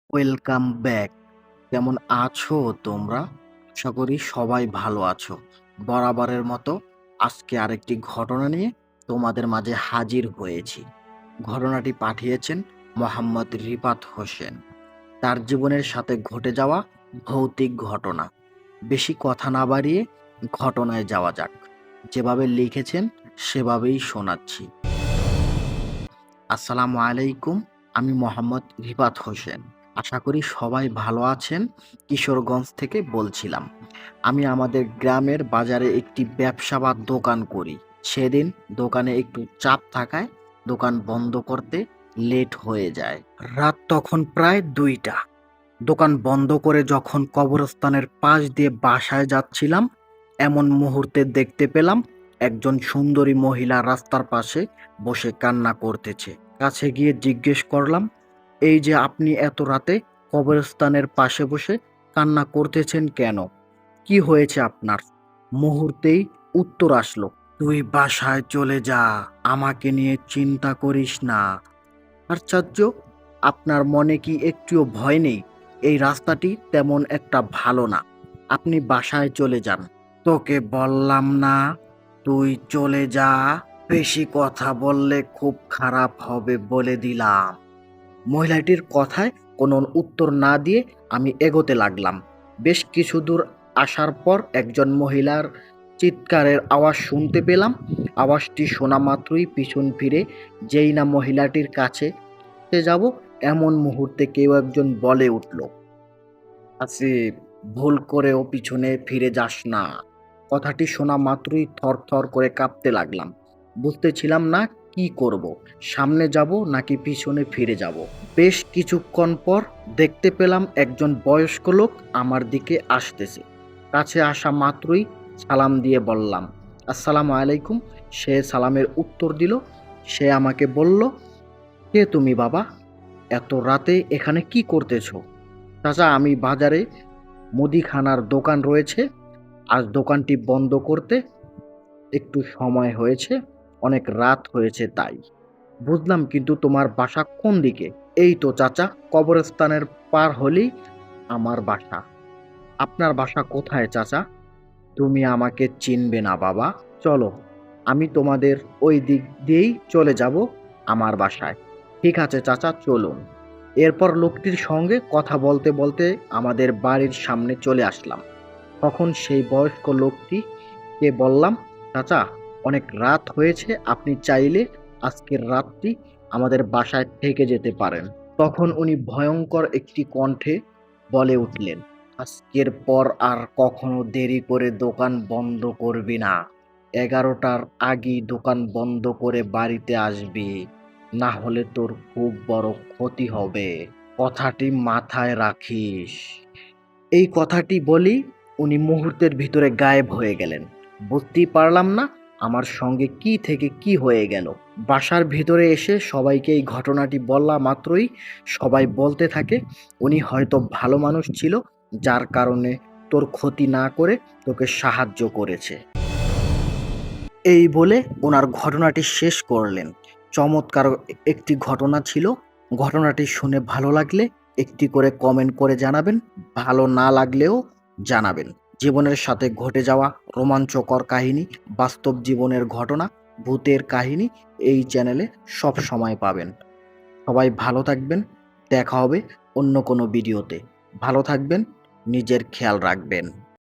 Welcome back. কেমন আছো তোমরা? আশা করি সবাই ভালো আছো। বরাবরের মতো আজকে আরেকটি ঘটনা নিয়ে তোমাদের মাঝে হাজির হয়েছি। ঘটনাটি পাঠিয়েছেন মোহাম্মদ রিফাত হোসেন। তার জীবনের সাথে ঘটে যাওয়া ভৌতিক ঘটনা। বেশি কথা না বাড়িয়ে ঘটনায় যাওয়া যাক। যেভাবে লিখেছেন সেভাবেই শোনাচ্ছি। আসসালামু আলাইকুম। আমি মোহাম্মদ রিফাত হোসেন। আশা করি সবাই ভালো আছেন। কিশোরগঞ্জ থেকে বলছিলাম। আমি আমাদের গ্রামের বাজারে একটি ব্যবসা বা দোকান করি। সেদিন দোকানে একটু চাপ থাকায় দোকান বন্ধ করতে লেট হয়ে যায়। রাত তখন প্রায় ২টা। দোকান বন্ধ করে যখন কবরস্থানের পাশ দিয়ে বাসায় যাচ্ছিলাম, এমন মুহূর্তে দেখতে পেলাম একজন সুন্দরী মহিলা রাস্তার পাশে বসে কান্না করতেছে। কাছে গিয়ে জিজ্ঞেস করলাম, এই যে আপনি এত রাতে কবরস্থানের পাশে বসে কান্না করতেছেন কেন? কি হয়েছে আপনার? মুহূর্তেই উত্তর আসলো, তুই বাসায় চলে যা, আমাকে নিয়ে চিন্তা করিস না। আশ্চর্য, আপনার মনে কি একটুও ভয় নেই? এই রাস্তাটি তেমন একটা ভালো না, আপনি বাসায় চলে যান। তোকে বললাম না তুই চলে যা? বেশি কথা বললে খুব খারাপ হবে বলে দিলাম। মহিলাটির কথায় কোনো উত্তর না দিয়ে আমি এগোতে লাগলাম। বেশ কিছু দূর আসার পর একজন মহিলার চিৎকারের আওয়াজ শুনতে পেলাম। আওয়াজটি শোনা মাত্রই পিছন ফিরে যেই না মহিলাটির কাছে যাব, এমন মুহূর্তে কেউ একজন বলে উঠল, আসিফ, ভুল করেও পিছনে ফিরে যাস না। কথাটি শোনা মাত্রই থরথর করে কাঁপতে লাগলাম। বুঝতেছিলাম না কি করব, সামনে যাব নাকি পিছনে ফিরে যাব। বেশ কিছুক্ষণ পর দেখতে পেলাম একজন বয়স্ক লোক আমার দিকে আসতেছে। কাছে আসা মাত্রই সালাম দিয়ে বললাম, আসসালামু আলাইকুম। সে সালামের উত্তর দিল। সে আমাকে বলল, কে তুমি বাবা? এত রাতে এখানে কি করতেছো? চাচা, আমি বাজারে মুদিখানার দোকান রয়েছে, আজ দোকানটি বন্ধ করতে একটু সময় হয়েছে, অনেক রাত হয়েছে তাই। বুঝলাম, কিন্তু তোমার বাসা কোন দিকে? এই তো চাচা, কবরস্থানের পার হলেই আমার বাসা। আপনার বাসা কোথায় চাচা? তুমি আমাকে চিনবে না বাবা, চলো, আমি তোমাদের ওই দিক দিয়েই চলে যাব আমার বাসায়। ঠিক আছে চাচা, চলুন। এরপর লোকটির সঙ্গে কথা বলতে বলতে আমাদের বাড়ির সামনে চলে আসলাম। তখন সেই বয়স্ক লোকটিকে বললাম, চাচা, অনেক রাত হয়েছে, আপনি চাইলে আজকের রাতটি আমাদের বাসায় থেকে যেতে পারেন। তখন উনি ভয়ঙ্কর একটি কণ্ঠে বলে উঠলেন, আজকের পর আর কখনো দেরি করে দোকান বন্ধ করবি না। 11টার আগেই দোকান বন্ধ করে বাড়িতে আসবি, না হলে তোর খুব বড় ক্ষতি হবে। কথাটি মাথায় রাখিস। এই কথাটি বলি উনি মুহূর্তের ভিতরে গায়েব হয়ে গেলেন। বুঝতেই পারলাম না আমার সঙ্গে কি থেকে কি হয়ে গেল। বাসার ভিতরে এসে সবাইকে এই ঘটনাটি বলা মাত্রই সবাই বলতে থাকে, উনি হয়তো ভালো মানুষ ছিল, যার কারণে তোর ক্ষতি না করে তোকে সাহায্য করেছে। এই বলে ওনার ঘটনাটি শেষ করলেন। চমৎকার একটি ঘটনা ছিল। ঘটনাটি শুনে ভালো লাগলে একটি করে কমেন্ট করে জানাবেন, ভালো না লাগলেও জানাবেন। জীবনের সাথে ঘটে যাওয়া রোমাঞ্চকর কাহিনী, বাস্তব জীবনের ঘটনা, ভূতের কাহিনী এই চ্যানেলে সব সময় পাবেন। সবাই ভালো থাকবেন। দেখা হবে অন্য কোনো ভিডিওতে। ভালো থাকবেন, নিজের খেয়াল রাখবেন।